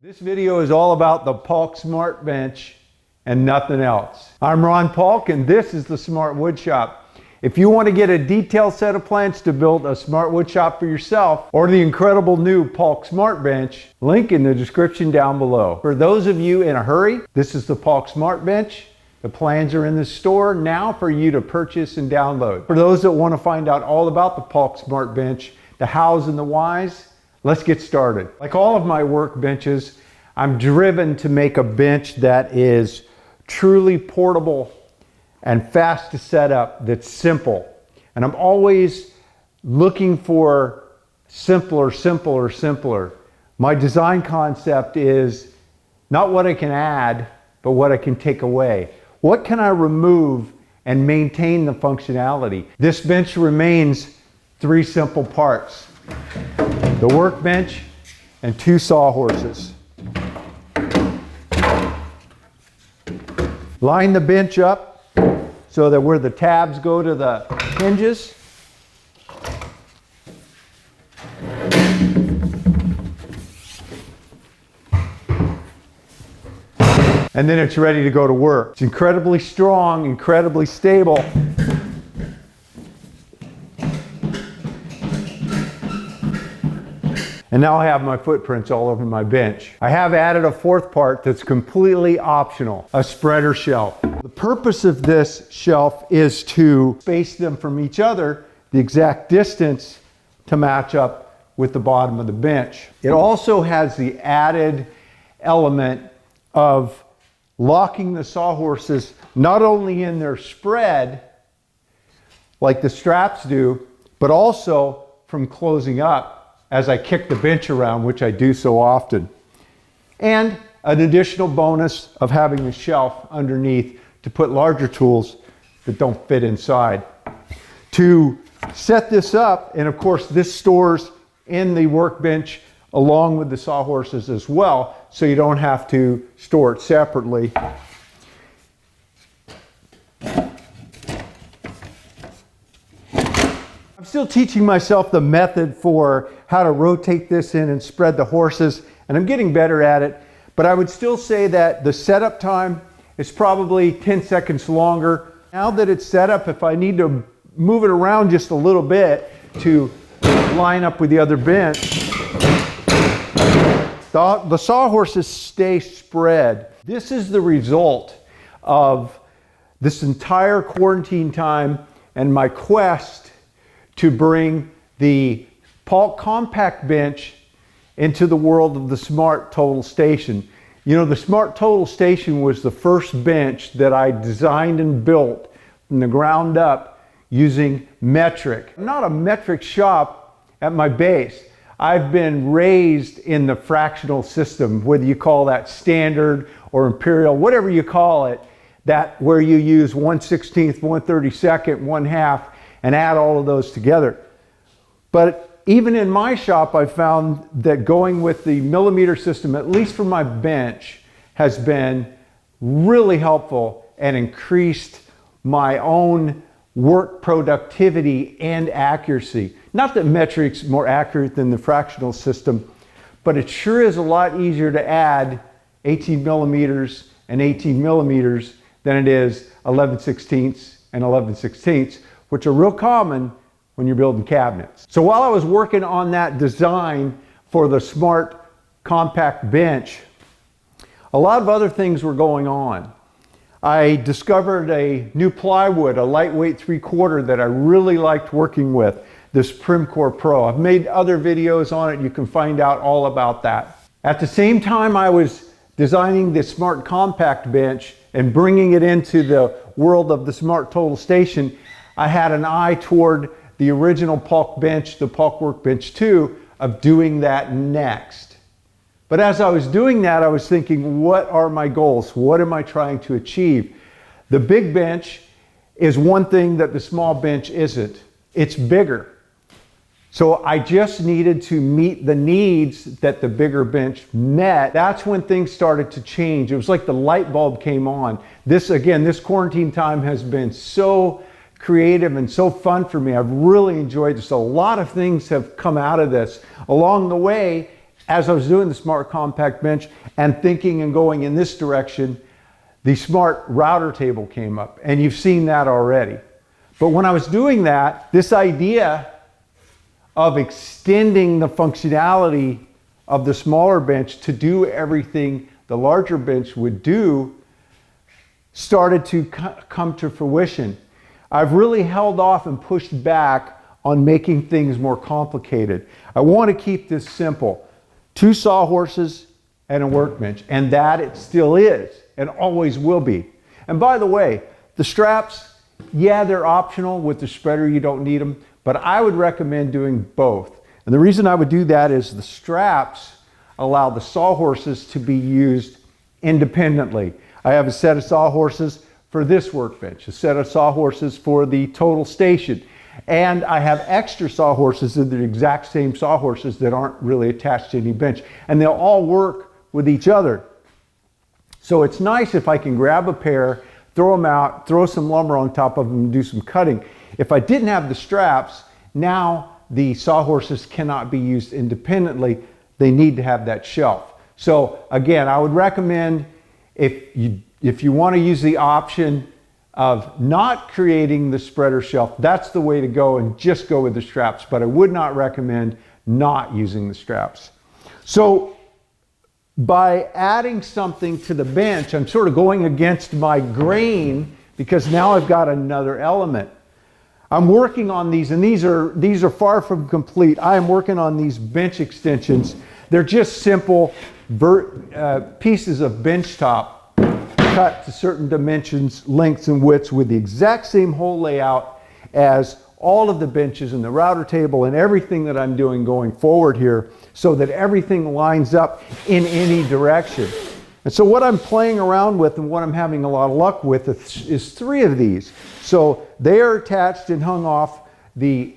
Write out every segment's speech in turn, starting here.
This video is all about the Paulk Smart Bench and nothing else. I'm Ron Paulk and this is the Smart Wood Shop. If you want to get a detailed set of plans to build a smart wood shop for yourself or the incredible new Paulk Smart Bench, link in the description down below. For those of you in a hurry, this is the Paulk Smart Bench. The plans are in the store now for you to purchase and download. For those that want to find out all about the Paulk Smart Bench, the hows and the whys, let's get started. Like all of my workbenches, I'm driven to make a bench that is truly portable and fast to set up, that's simple. And I'm always looking for simpler. My design concept is not what I can add, but what I can take away. What can I remove and maintain the functionality? This bench remains three simple parts: the workbench and two sawhorses. Line the bench up so that where the tabs go to the hinges, and then it's ready to go to work. It's incredibly strong, incredibly stable. And now I have my footprints all over my bench. I have added a fourth part that's completely optional, a spreader shelf. The purpose of this shelf is to space them from each other the exact distance to match up with the bottom of the bench. It also has the added element of locking the sawhorses not only in their spread like the straps do, but also from closing up as I kick the bench around, which I do so often. And an additional bonus of having a shelf underneath to put larger tools that don't fit inside. To set this up, and of course this stores in the workbench along with the sawhorses as well, so you don't have to store it separately. I'm still teaching myself the method for how to rotate this in and spread the horses, and I'm getting better at it, but I would still say that the setup time is probably 10 seconds longer. Now that it's set up, if I need to move it around just a little bit to line up with the other bench, the sawhorses stay spread. This is the result of this entire quarantine time and my quest to bring the Paulk Compact Bench into the world of the Smart Total Station. You know, the Smart Total Station was the first bench that I designed and built from the ground up using metric. I'm not a metric shop at my base. I've been raised in the fractional system, whether you call that standard or imperial, whatever you call it, that where you use 1/16, 1/32, 1/2, and add all of those together. But even in my shop, I found that going with the millimeter system, at least for my bench, has been really helpful and increased my own work productivity and accuracy. Not that metric's more accurate than the fractional system, but it sure is a lot easier to add 18 millimeters and 18 millimeters than it is 11/16 and 11/16, which are real common when you're building cabinets. So while I was working on that design for the Smart Compact Bench, a lot of other things were going on. I discovered a new plywood, a lightweight 3/4 that I really liked working with, this Primcore Pro. I've made other videos on it. You can find out all about that. At the same time I was designing the Smart Compact Bench and bringing it into the world of the Smart Total Station, I had an eye toward the original Paulk bench, the Paulk Workbench 2, of doing that next. But as I was doing that, I was thinking, what are my goals? What am I trying to achieve? The big bench is one thing that the small bench isn't. It's bigger. So I just needed to meet the needs that the bigger bench met. That's when things started to change. It was like the light bulb came on. This quarantine time has been so creative and so fun for me. I've really enjoyed this. A lot of things have come out of this. Along the way, as I was doing the Smart Compact Bench and thinking and going in this direction, the Smart Router Table came up, and you've seen that already. But when I was doing that, this idea of extending the functionality of the smaller bench to do everything the larger bench would do started to come to fruition. I've really held off and pushed back on making things more complicated. I want to keep this simple. 2 sawhorses and a workbench, and that it still is and always will be. And by the way, the straps, yeah, they're optional. With the spreader you don't need them, but I would recommend doing both. And the reason I would do that is the straps allow the sawhorses to be used independently. I have a set of sawhorses for this workbench, a set of sawhorses for the total station, and I have extra sawhorses that are the exact same sawhorses that aren't really attached to any bench, and they'll all work with each other. So it's nice if I can grab a pair, throw them out, throw some lumber on top of them, and do some cutting. If I didn't have the straps, now the sawhorses cannot be used independently. They need to have that shelf. So again, I would recommend if you want to use the option of not creating the spreader shelf, that's the way to go, and just go with the straps. But I would not recommend not using the straps. So by adding something to the bench, I'm sort of going against my grain, because now I've got another element. I'm working on these, and these are far from complete. I am working on these bench extensions. They're just simple pieces of bench top cut to certain dimensions, lengths and widths, with the exact same hole layout as all of the benches and the router table and everything that I'm doing going forward here, so that everything lines up in any direction. And so what I'm playing around with and what I'm having a lot of luck with is 3 of these. So they are attached and hung off the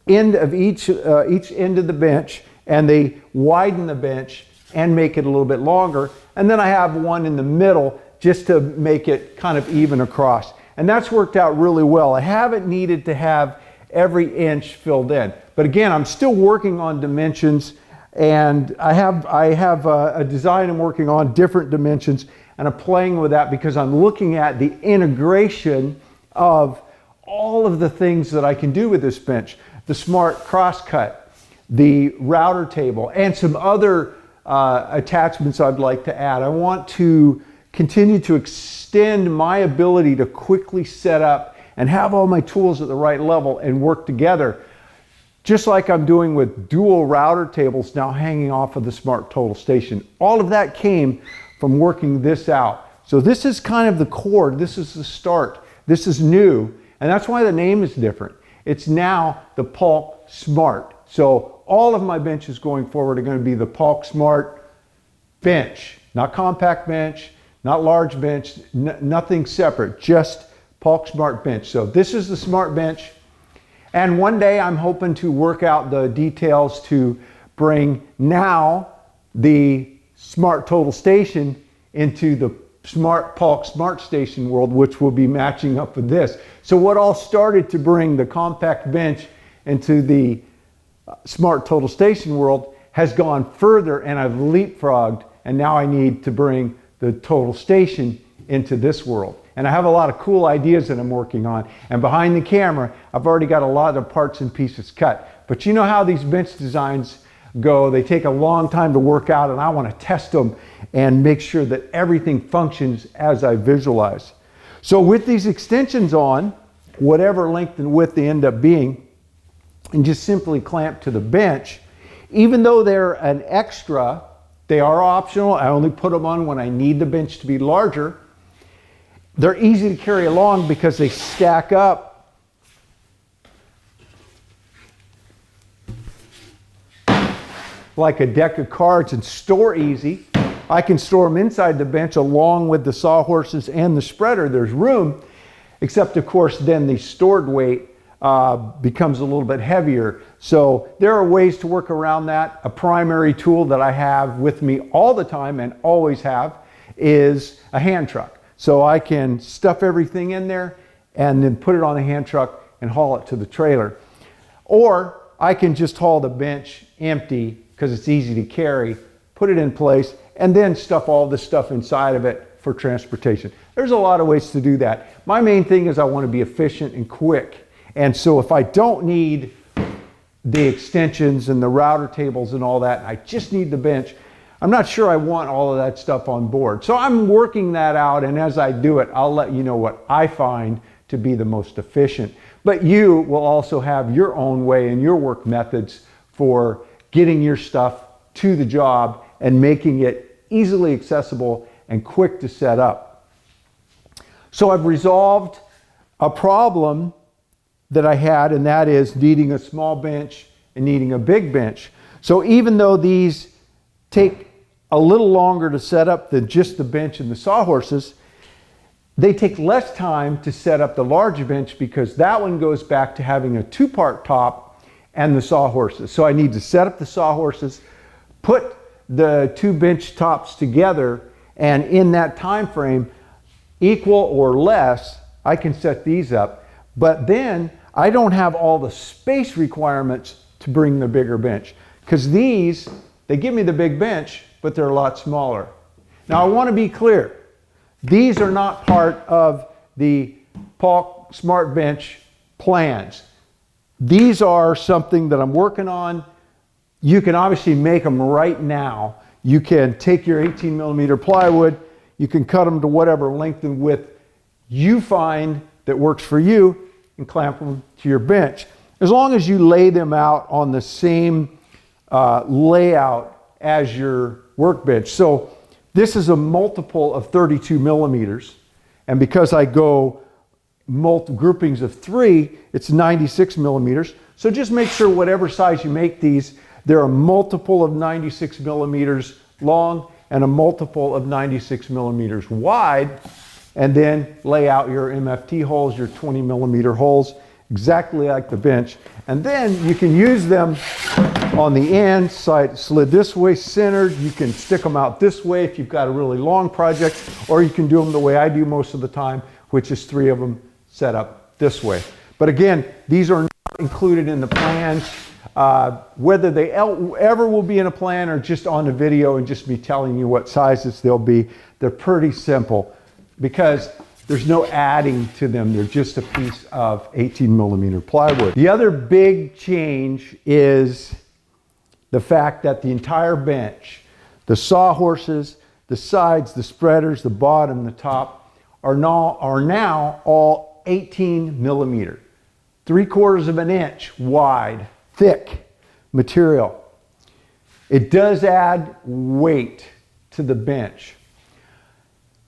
end of each end of the bench, and they widen the bench and make it a little bit longer. And then I have one in the middle just to make it kind of even across. And that's worked out really well. I haven't needed to have every inch filled in. But again, I'm still working on dimensions, and I have a design I'm working on, different dimensions, and I'm playing with that because I'm looking at the integration of all of the things that I can do with this bench. The smart crosscut, the router table, and some other attachments I'd like to add. I want to continue to extend my ability to quickly set up and have all my tools at the right level and work together, just like I'm doing with dual router tables now hanging off of the Smart Total Station. All of that came from working this out. So this is kind of the core. This is the start. This is new, and that's why the name is different. It's now the Paulk Smart. So all of my benches going forward are going to be the Paulk Smart Bench, not compact bench, not large bench, nothing separate, just Paulk Smart Bench. So this is the Smart Bench, and one day I'm hoping to work out the details to bring now the Smart Total Station into the Paulk Smart Station world, which will be matching up with this. So what all started to bring the compact bench into the Smart Total Station world has gone further, and I've leapfrogged, and now I need to bring the total station into this world. And I have a lot of cool ideas that I'm working on, and behind the camera I've already got a lot of parts and pieces cut. But you know how these bench designs go, they take a long time to work out, and I want to test them and make sure that everything functions as I visualize. So with these extensions on, whatever length and width they end up being, and just simply clamp to the bench, even though they're an extra, they are optional. I only put them on when I need the bench to be larger. They're easy to carry along because they stack up like a deck of cards and store easy. I can store them inside the bench along with the sawhorses and the spreader. There's room, except of course then the stored weight becomes a little bit heavier. So there are ways to work around that. A primary tool that I have with me all the time and always have is a hand truck. So I can stuff everything in there and then put it on the hand truck and haul it to the trailer. Or I can just haul the bench empty because it's easy to carry, put it in place, and then stuff all the stuff inside of it for transportation. There's a lot of ways to do that. My main thing is I want to be efficient and quick. And so if I don't need the extensions and the router tables and all that, I just need the bench, I'm not sure I want all of that stuff on board. So I'm working that out, and as I do it, I'll let you know what I find to be the most efficient. But you will also have your own way and your work methods for getting your stuff to the job and making it easily accessible and quick to set up. So I've resolved a problem that I had, and that is needing a small bench and needing a big bench. So even though these take a little longer to set up than just the bench and the Sawhorses, they take less time to set up the larger bench because that one goes back to having a two-part top and the Sawhorses. So I need to set up the Sawhorses, put the two bench tops together, and in that time frame, equal or less, I can set these up. But then I don't have all the space requirements to bring the bigger bench, because these, they give me the big bench, but they're a lot smaller. Now I want to be clear. These are not part of the Paulk Smart Bench plans. These are something that I'm working on. You can obviously make them right now. You can take your 18mm plywood, you can cut them to whatever length and width you find that works for you and clamp them to your bench. As long as you lay them out on the same layout as your workbench. So this is a multiple of 32mm, and because I go groupings of 3, it's 96mm. So just make sure whatever size you make these, they're a multiple of 96mm long and a multiple of 96mm wide, and then lay out your MFT holes, your 20mm holes, exactly like the bench. And then you can use them on the end, side slid this way, centered. You can stick them out this way if you've got a really long project, or you can do them the way I do most of the time, which is 3 of them set up this way. But again, these are not included in the plans. Whether they ever will be in a plan or just on the video and just me telling you what sizes they'll be, they're pretty simple because there's no adding to them. They're just a piece of 18mm plywood. The other big change is the fact that the entire bench, the Sawhorses, the sides, the spreaders, the bottom, the top, are now all 18mm, 3/4 of an inch wide, thick material. It does add weight to the bench.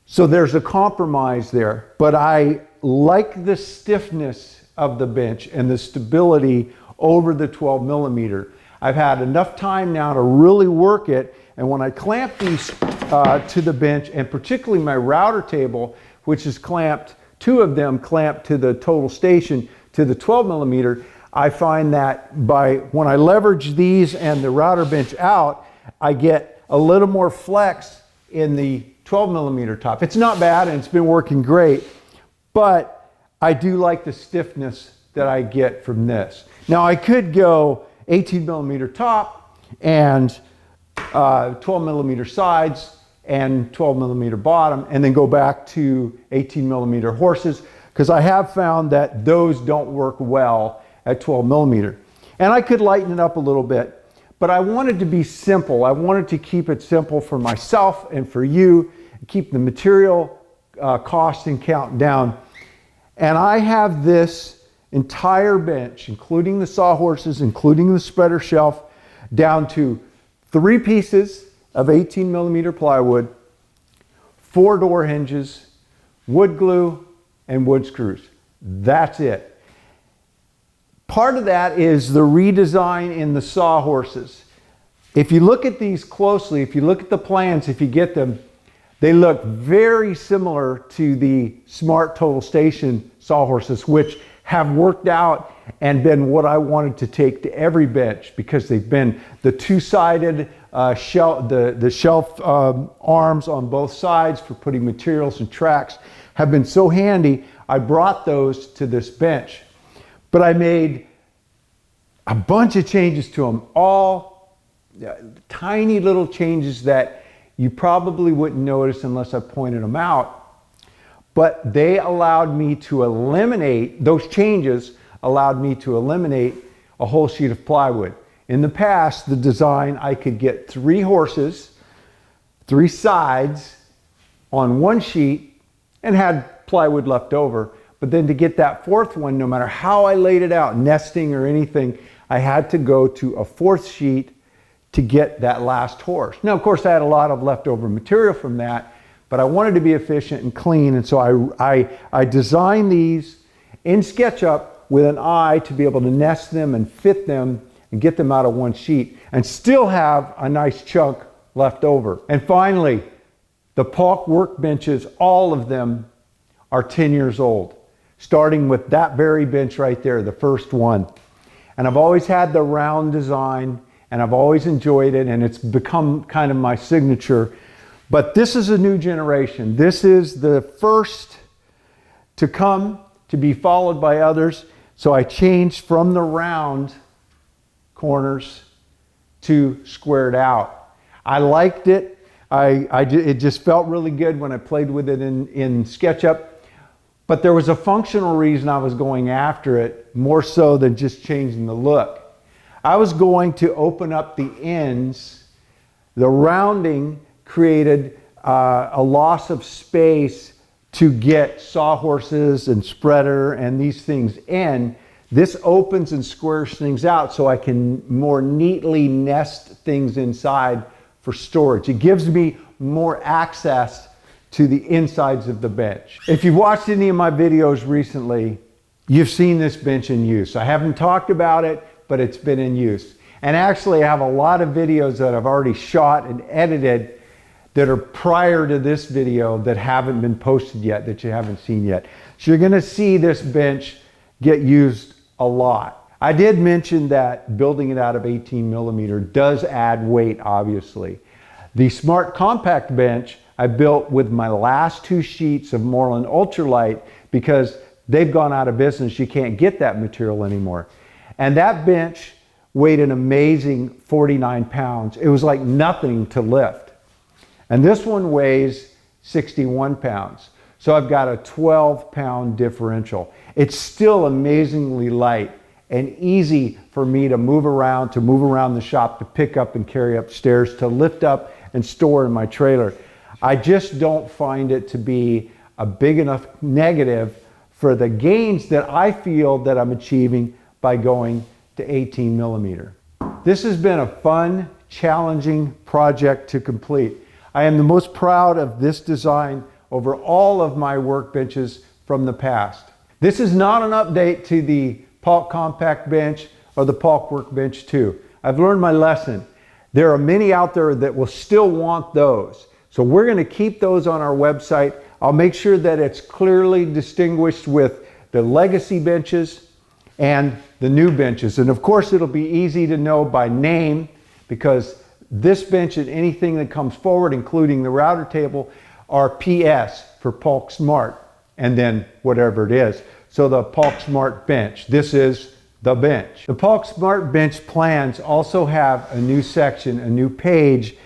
So there's a compromise there, but I like the stiffness of the bench and the stability over the 12mm. I've had enough time now to really work it, and when I clamp these to the bench, and particularly my router table, which is clamped, 2 of them clamped to the total station to the 12mm, I find that when I leverage these and the router bench out, I get a little more flex in the 12mm top. It's not bad and it's been working great, but I do like the stiffness that I get from this. Now I could go 18mm top and 12mm sides and 12mm bottom, and then go back to 18mm horses, because I have found that those don't work well at 12mm. And I could lighten it up a little bit, but I wanted to be simple. I wanted to keep it simple for myself and for you, keep the material cost and count down. And I have this entire bench, including the Sawhorses, including the spreader shelf, down to 3 pieces of 18mm plywood, 4 door hinges, wood glue, and wood screws. That's it. Part of that is the redesign in the Sawhorses. If you look at these closely, if you look at the plans, if you get them, they look very similar to the Smart Total Station Sawhorses, which have worked out and been what I wanted to take to every bench, because they've been the 2-sided shelf, the shelf arms on both sides for putting materials and tracks have been so handy. I brought those to this bench, but I made a bunch of changes to them, all tiny little changes that you probably wouldn't notice unless I pointed them out. But they allowed me to eliminate, those changes allowed me to eliminate a whole sheet of plywood. In the past, the design, I could get 3 horses, 3 sides on one sheet and had plywood left over. But then to get that 4th one, no matter how I laid it out, nesting or anything, I had to go to a 4th sheet to get that last horse. Now, of course, I had a lot of leftover material from that, but I wanted to be efficient and clean, and so I designed these in SketchUp with an eye to be able to nest them and fit them and get them out of one sheet and still have a nice chunk left over. And finally, the Paulk workbenches, all of them are 10 years old, starting with that very bench right there, the first one. And I've always had the round design, and I've always enjoyed it, and it's become kind of my signature. But this is a new generation. This is the first to come, to be followed by others. So I changed from the round corners to squared out. I liked it. It just felt really good when I played with it in SketchUp. But there was a functional reason I was going after it, more so than just changing the look. I was going to open up the ends. The rounding created a loss of space to get sawhorses and spreader and these things in. This opens and squares things out so I can more neatly nest things inside for storage. It gives me more access to the insides of the bench. If you've watched any of my videos recently, you've seen this bench in use. I haven't talked about it, but it's been in use. And actually I have a lot of videos that I've already shot and edited that are prior to this video that haven't been posted yet, that you haven't seen yet. So you're gonna see this bench get used a lot. I did mention that building it out of 18mm does add weight, obviously. The Smart Compact Bench I built with my last 2 sheets of Moreland Ultralight because they've gone out of business. You can't get that material anymore. And that bench weighed an amazing 49 pounds. It was like nothing to lift. And this one weighs 61 pounds. So I've got a 12-pound differential. It's still amazingly light and easy for me to move around the shop, to pick up and carry upstairs, to lift up and store in my trailer. I just don't find it to be a big enough negative for the gains that I feel that I'm achieving by going to 18mm. This has been a fun, challenging project to complete. I am the most proud of this design over all of my workbenches from the past. This is not an update to the Paulk Compact Bench or the Paulk Workbench 2. I've learned my lesson. There are many out there that will still want those. So we're going to keep those on our website. I'll make sure that it's clearly distinguished with the legacy benches and the new benches. And of course, it'll be easy to know by name because this bench and anything that comes forward, including the router table, are PS for Paulk Smart, and then whatever it is. So the Paulk Smart Bench, this is the bench. The Paulk Smart Bench plans also have a new section, a new page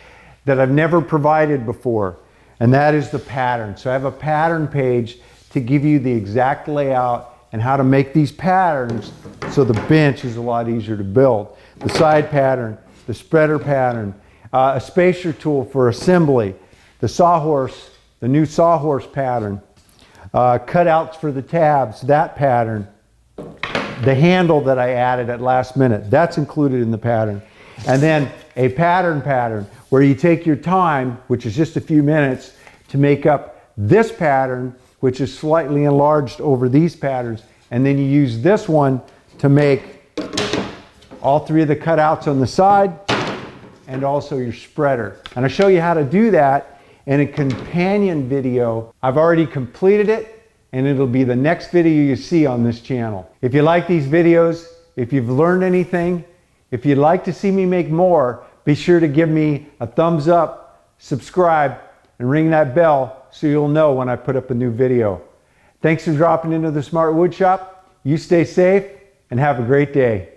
that I've never provided before, and that is the pattern. So I have a pattern page to give you the exact layout and how to make these patterns so the bench is a lot easier to build. The side pattern, the spreader pattern, a spacer tool for assembly, the Sawhorse, the new Sawhorse pattern, cutouts for the tabs, that pattern, the handle that I added at last minute, that's included in the pattern. And then a pattern where you take your time, which is just a few minutes, to make up this pattern, which is slightly enlarged over these patterns, and then you use this one to make all 3 of the cutouts on the side and also your spreader. And I'll show you how to do that in a companion video. I've already completed it, and it'll be the next video you see on this channel. If you like these videos, if you've learned anything, if you'd like to see me make more, be sure to give me a thumbs up, subscribe, and ring that bell so you'll know when I put up a new video. Thanks for dropping into the Smart Wood Shop. You stay safe and have a great day.